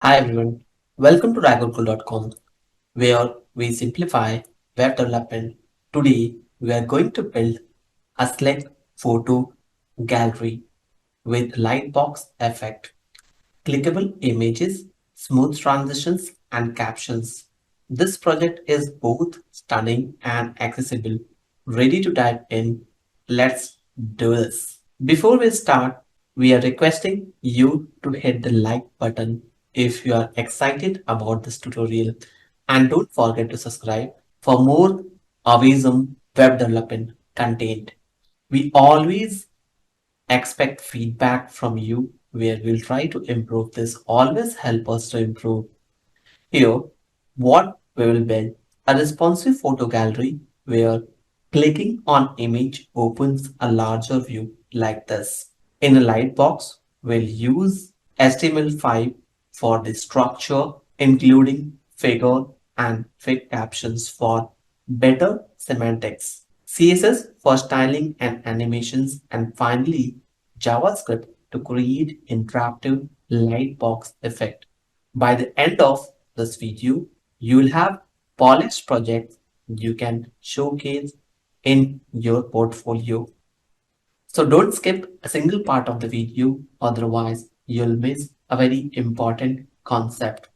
Hi everyone, welcome to ragurkul.com where we simplify web development. Today we are going to build a slick photo gallery with lightbox effect, clickable images, smooth transitions and captions. This project is both stunning and accessible. Ready to dive in? Let's do this. Before we start, we are requesting you to hit the like button if you are excited about this tutorial and don't forget to subscribe for more awesome web development content. We always expect feedback from you where we'll try to improve this. Always help us to improve. Here, what we will build a responsive photo gallery where clicking on image opens a larger view like this. In a lightbox, we'll use HTML5 for the structure, including figure and fig captions for better semantics, CSS for styling and animations, and finally JavaScript to create interactive lightbox effect. By the end of this video, you will have polished projects you can showcase in your portfolio. So don't skip a single part of the video, otherwise you'll miss a very important concept.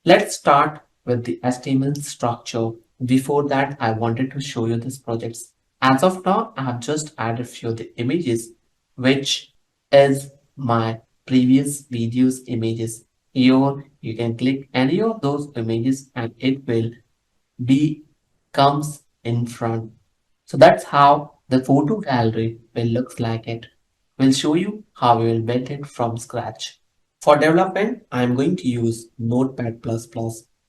Let's start with the HTML structure. Before that, I wanted to show you this project. As of now, I have just added few of the images, which is my previous videos images. Here, you can click any of those images and it will be comes in front. So that's how the photo gallery will looks like it. We'll show you how we will build it from scratch. For development, I'm going to use Notepad++.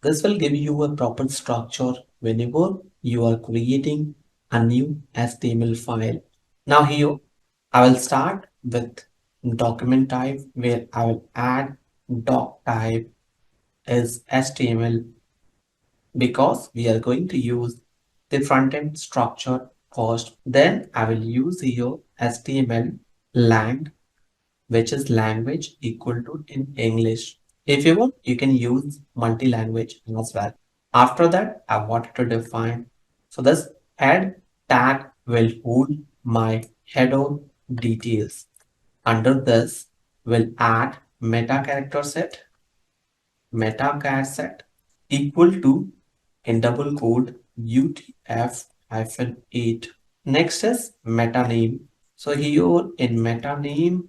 This will give you a proper structure whenever you are creating a new HTML file. Now here, I will start with document type where I will add doc type is HTML because we are going to use the front-end structure first. Then I will use here HTML lang, which is language equal to in English. If you want, you can use multi-language as well. After that, I wanted to define. So this head tag will hold my header details. Under this, we'll add meta char set equal to in double quote UTF-8. Next is meta name. So here in meta name,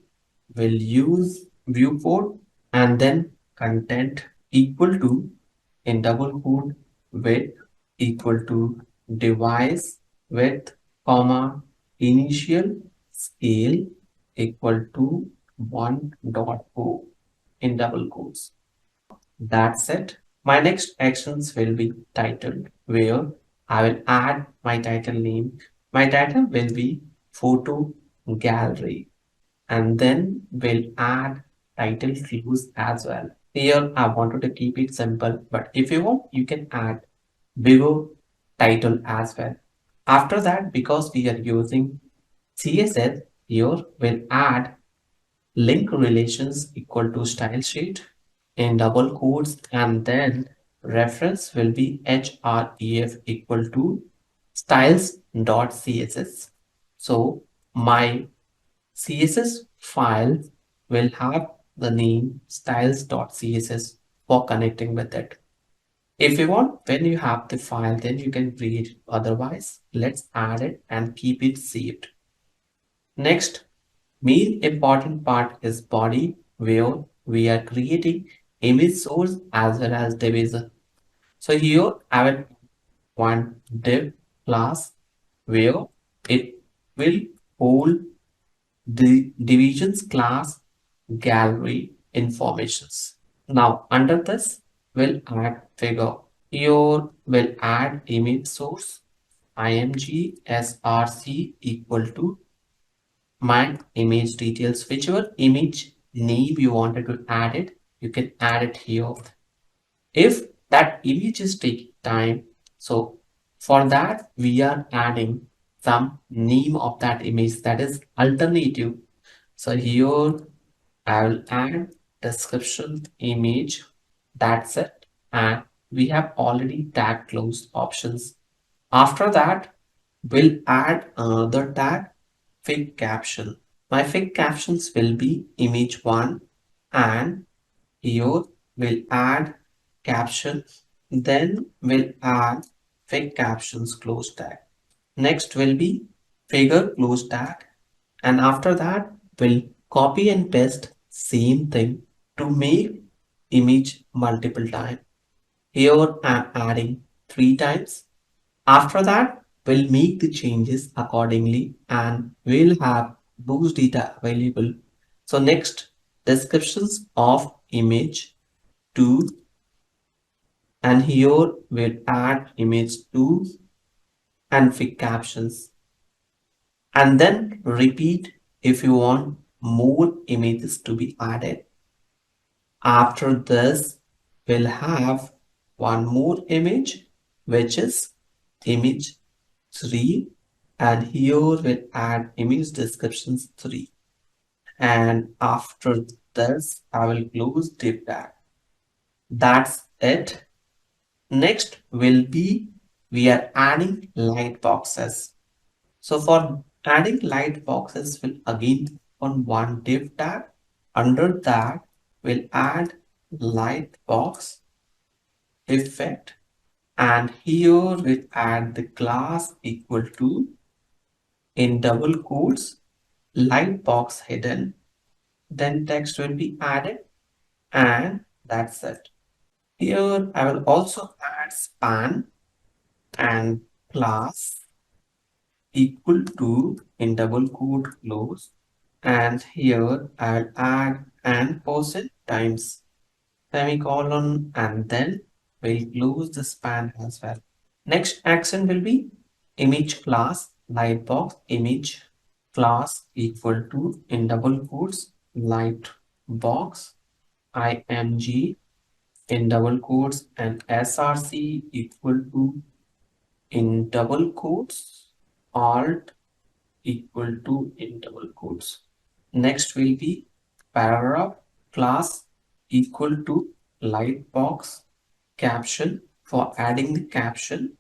we'll use viewport and then content equal to in double quote width equal to device width comma initial scale equal to 1.0 in double quotes. That's it. My next actions will be titled where I will add my title name. My title will be photo gallery and then we'll add title clues as well. Here I wanted to keep it simple, but if you want, you can add bigger title as well. After that, because we are using CSS, here we'll add link relations equal to style sheet in double quotes and then reference will be href equal to styles.css. So my CSS file will have the name styles.css for connecting with it. If you want, when you have the file, then you can create it. Otherwise, let's add it and keep it saved. Next, main important part is body where we are creating image source as well as division. So here I will one div class where it will hold the divisions class gallery informations. Now under this we'll add figure. Here we'll add image source img src equal to my image details, whichever image name you wanted to add it, you can add it here. If that image is taking time, so for that we are adding some name of that image that is alternative. So here I will add description image That's it. And we have already tag closed options. After that, we'll add another tag, fig caption. My fig captions will be image 1, and here we'll add caption. Then we'll add fig captions close tag. Next will be figure close tag. And after that, we'll copy and paste same thing to make image multiple times. Here I'm adding 3 times. After that, we'll make the changes accordingly and we'll have those data available. So next, descriptions of image 2, and here we'll add image 2 and fig captions, and then repeat if you want more images to be added. After this, we'll have one more image, which is image 3, and here we'll add image descriptions 3. And after this, I will close div tag. That's it. Next will be we are adding light boxes. So for adding light boxes, we'll again on one div tag. Under that, we'll add light box effect, and here we'll add the class equal to, in double quotes, light box hidden. Then text will be added, and that's it. Here I will also add span and class equal to, in double quote close, and here I'll add and percent times semicolon, and then we'll close the span as well. Next action will be image class light box image class equal to, in double quotes, light box img, in double quotes, and src equal to, in double quotes, alt equal to, in double quotes. Next will be paragraph class equal to light box caption for adding the caption,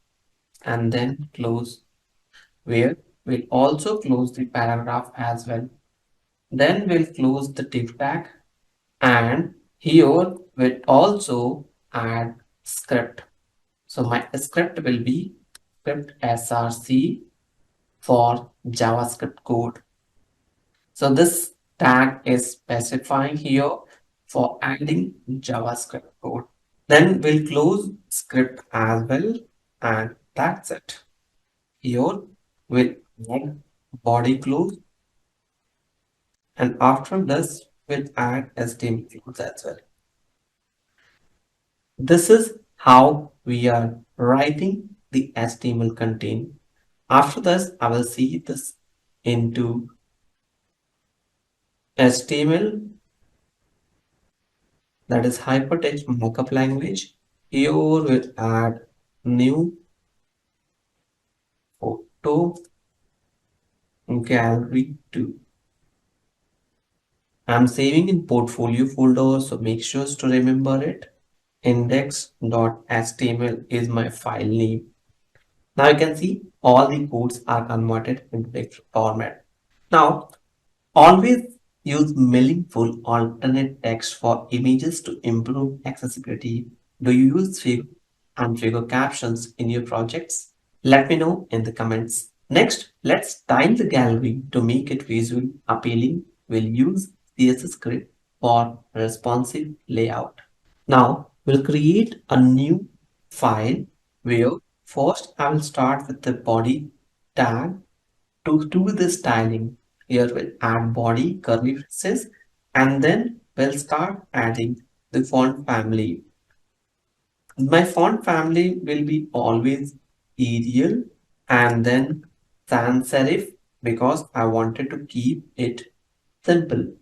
and then close, where we'll also close the paragraph as well. Then we'll close the div tag, and here we'll also add script. So my script will be script src for JavaScript code. So this tag is specifying here for adding JavaScript code. Then we'll close script as well, and that's it. Here we'll add body close, and after this we'll add HTML close as well. This is how we are writing the HTML content. After this, I will see this into HTML, that is hypertext markup language. Here we'll add new photo gallery 2. I'm saving in portfolio folder, so make sure to remember it. Index.html is my file name. Now you can see all the codes are converted into text format. Now, always use meaningful alternate text for images to improve accessibility. Do you use figure and figure captions in your projects? Let me know in the comments. Next, let's style the gallery to make it visually appealing. We'll use CSS script for responsive layout. Now, we'll create a new file where first I will start with the body tag. To do the styling, here we'll add body curly braces, and then we'll start adding the font family. My font family will be always Arial and then sans serif, because I wanted to keep it simple,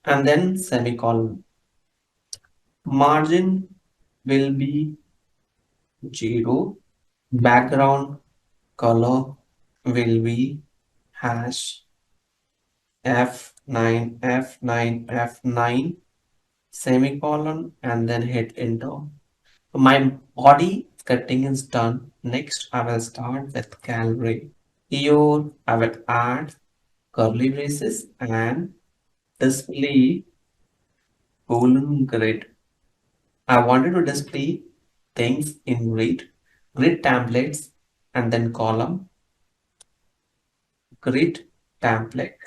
and then semicolon. Margin will be 0. Background color will be hash F9 F9 F9. semicolon, and then hit enter. My body scripting is done. Next, I will start with gallery. Here, I will add curly braces and display colon grid. I wanted to display things in grid templates, and then column, grid template,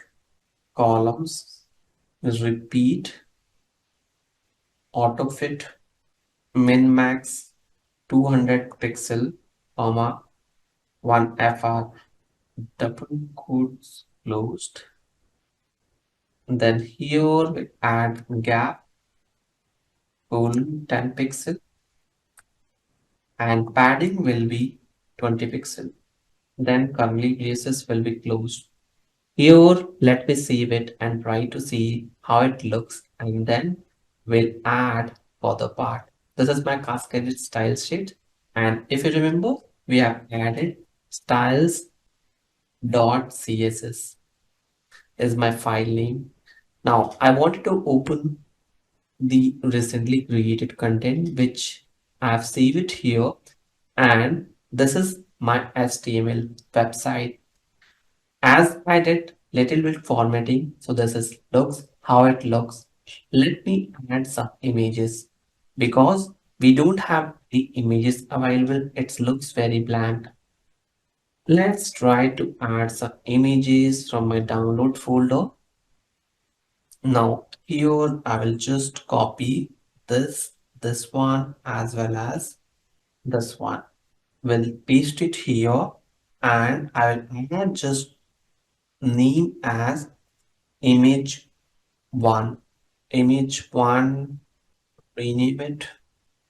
columns, repeat, auto fit, min max 200 pixel, comma 1 fr, double quotes closed. Then here we add gap, colon 10 pixel, and padding will be 20 pixel. Then curly braces will be closed. Here, let me save it and try to see how it looks, and then we'll add for the part. This is my cascaded style sheet, and if you remember, we have added styles.css is my file name. Now, I wanted to open the recently created content which I have saved it here, and this is my HTML website. As I did little bit formatting, so this is looks how it looks. Let me add some images because we don't have the images available. It looks very blank. Let's try to add some images from my download folder. Now here I will just copy this one as well as this one. We'll paste it here and I will add just name as image 1. Image 1, rename it.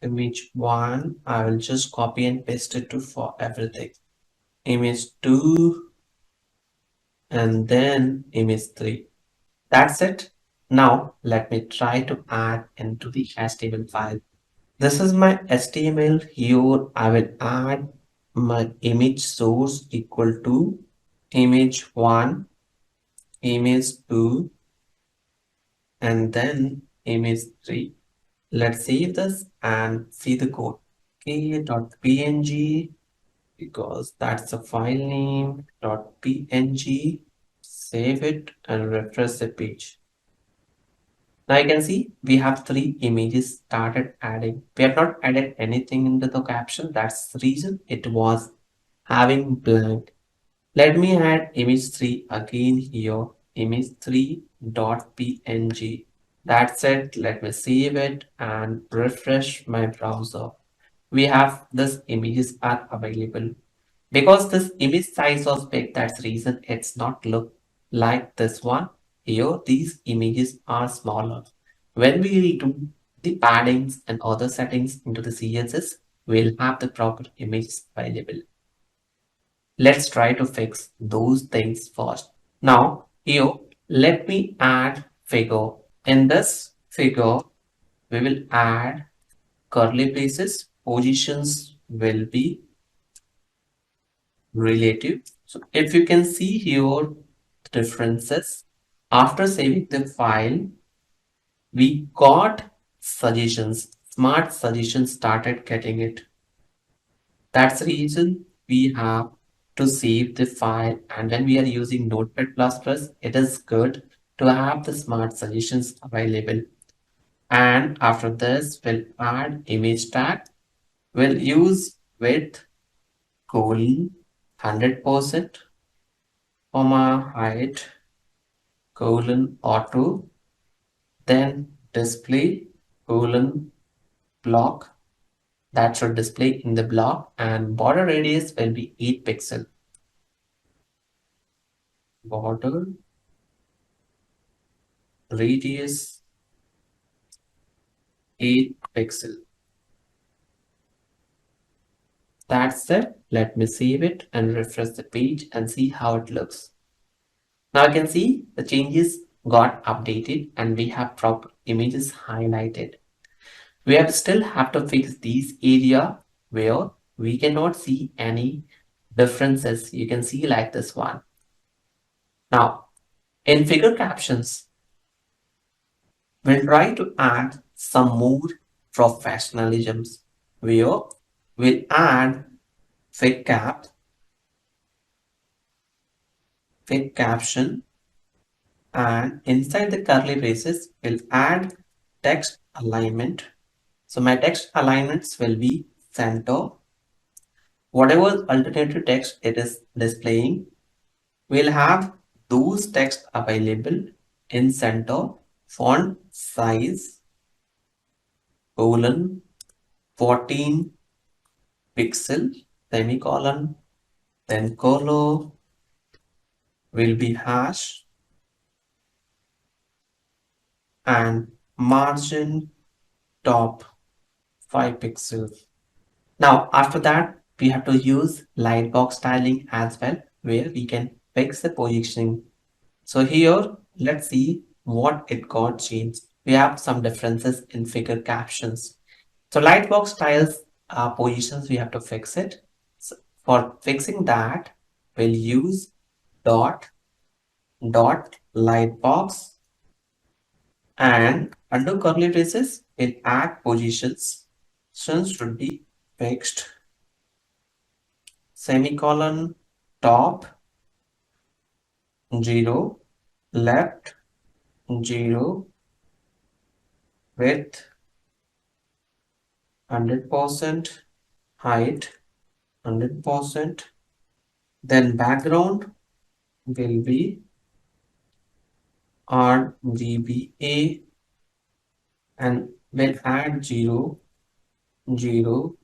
Image 1, I will just copy and paste it to for everything. Image 2 and then image 3. That's it. Now let me try to add into the HTML file. This is my HTML. Here I will add my image source equal to image 1, image 2, and then image 3. Let's save this and see the code. k.png because that's the file name .png. Save it and refresh the page. Now you can see we have 3 images started adding. We have not added anything into the caption. That's the reason it was having blank. Let me add image 3 again here. Image 3.png. That's it. Let me save it and refresh my browser. We have this images are available. Because this image size was big, that's the reason it's not look like this one. Here, these images are smaller. When we will do the paddings and other settings into the CSS, we'll have the proper images available. Let's try to fix those things first. Now, here, let me add figure. In this figure, we will add curly braces. Positions will be relative. So if you can see here differences, after saving the file, we got suggestions. Smart suggestions started getting it. That's the reason we have to save the file. And when we are using Notepad++, it is good to have the smart suggestions available. And after this, we'll add image tag. We'll use width colon 100%, comma height colon auto, then display colon block that should display in the block, and border radius will be 8 pixel. Border radius 8 pixel. That's it. Let me save it and refresh the page and see how it looks. Now you can see the changes got updated and we have proper images highlighted. We have still have to fix these area where we cannot see any differences. You can see like this one. Now, in figure captions, we'll try to add some more professionalisms where we'll add fake cap, fake caption, and inside the curly braces, we'll add text alignment. So my text alignments will be center. Whatever alternative text it is displaying, we'll have those text available in center, font size, colon, 14 pixel, semicolon, then color will be hash and margin top 5 pixels. Now, after that, we have to use lightbox styling as well, where we can fix the positioning. So here, let's see what it got changed. We have some differences in figure captions. So lightbox styles positions, we have to fix it. So for fixing that, we'll use dot lightbox, and under curly braces, we'll add positions. Positions should be fixed. Semicolon, top 0, left 0, width 100%, height 100%. Then background will be RGBA, and we'll add 0, 0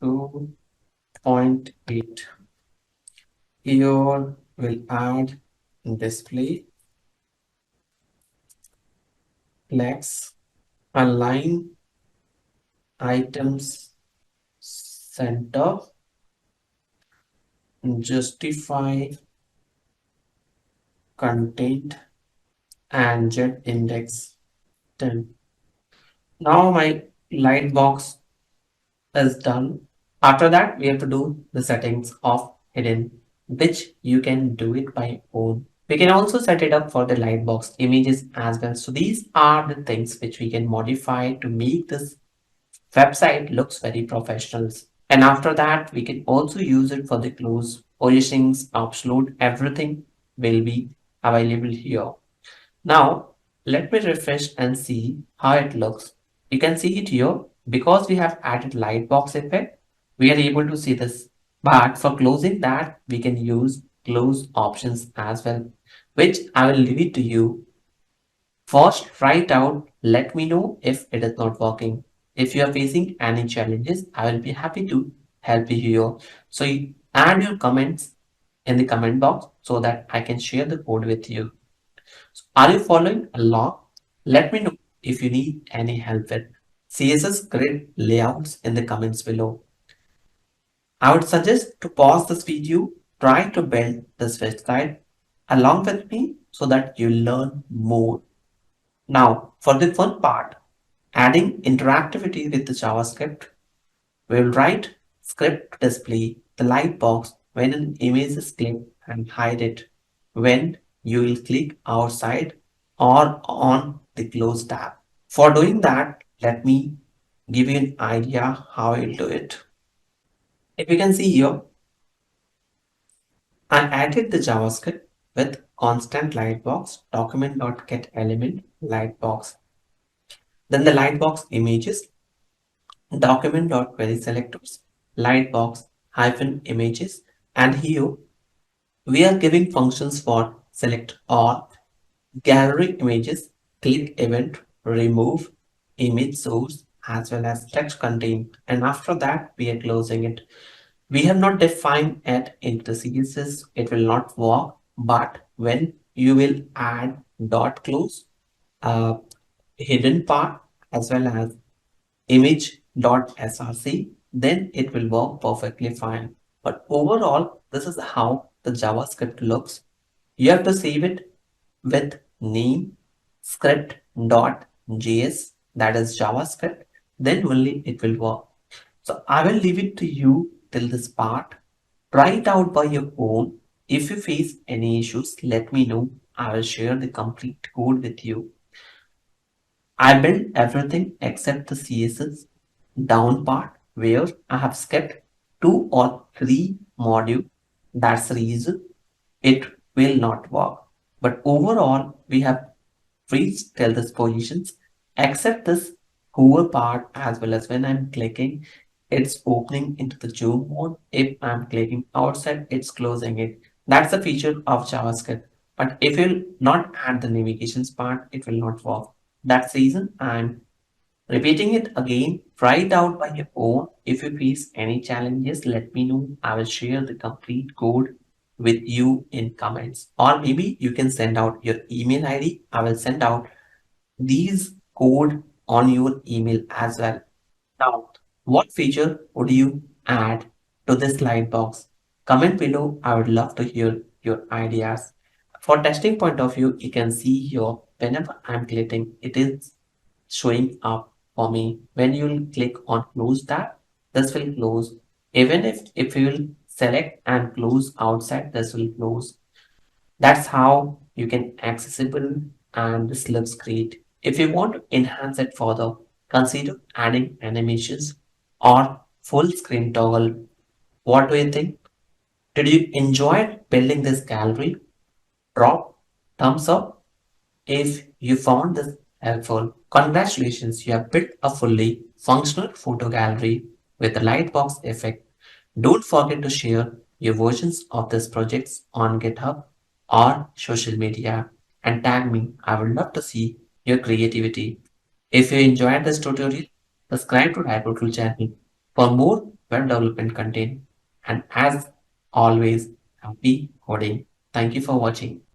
to 0.8. Here we'll add display flex, align items center, justify content, and jet index 10. Now my light box is done. After that, we have to do the settings of hidden, which you can do it by own. We can also set it up for the lightbox images as well. So these are the things which we can modify to make this website looks very professional. And after that, we can also use it for the close positionings, upload, everything will be available here. Now, let me refresh and see how it looks. You can see it here. Because we have added lightbox effect, we are able to see this. But for closing that, we can use close options as well, which I will leave it to you. First, write out, let me know if it is not working. If you are facing any challenges, I will be happy to help you here. So you add your comments in the comment box so that I can share the code with you. So are you following along? Let me know if you need any help with CSS grid layouts in the comments below. I would suggest to pause this video, try to build this website along with me so that you learn more. Now, for the fun part, adding interactivity with the JavaScript, we will write script to display the light box when an image is clicked and hide it when you will click outside or on the close tab. For doing that, let me give you an idea how you'll do it. If you can see here, I added the JavaScript with constant lightbox document.getElement lightbox. Then the lightbox images document.querySelectors lightbox hyphen images, and here we are giving functions for select all, gallery images, click event, remove, image source, as well as text contain, and after that we are closing it. We have not defined it into the CSS, it will not work, but when you will add dot close, hidden part, as well as image.src, then it will work perfectly fine. But overall, this is how the JavaScript looks. You have to save it with name script.js, that is JavaScript, then only it will work. So I will leave it to you till this part. Try it out by your own. If you face any issues, let me know. I will share the complete code with you. I built everything except the CSS down part where I have skipped 2 or 3 modules. That's the reason it will not work. But overall, we have reached till this positions except this hover part, as well as when I'm clicking, it's opening into the zoom mode. If I'm clicking outside, it's closing it. That's the feature of JavaScript. But if you'll not add the navigations part, it will not work. That's the reason I'm repeating it again. Try it out by your own. If you face any challenges, let me know. I will share the complete code with you in comments. Or maybe you can send out your email ID. I will send out these code on your email as well. Now, what feature would you add to this slide box? Comment below. I would love to hear your ideas. For testing point of view, you can see here whenever I'm clicking, it is showing up for me. When you will click on close tab, this will close. Even if you will select and close outside, this will close. That's how you can accessible, and this looks great. If you want to enhance it further, consider adding animations or full screen toggle. What do you think? Did you enjoy building this gallery? Drop thumbs up if you found this helpful. Congratulations, you have built a fully functional photo gallery with a lightbox effect. Don't forget to share your versions of these projects on GitHub or social media and tag me. I would love to see your creativity. If you enjoyed this tutorial, subscribe to Hypertool channel for more web development content. And as always, happy coding. Thank you for watching.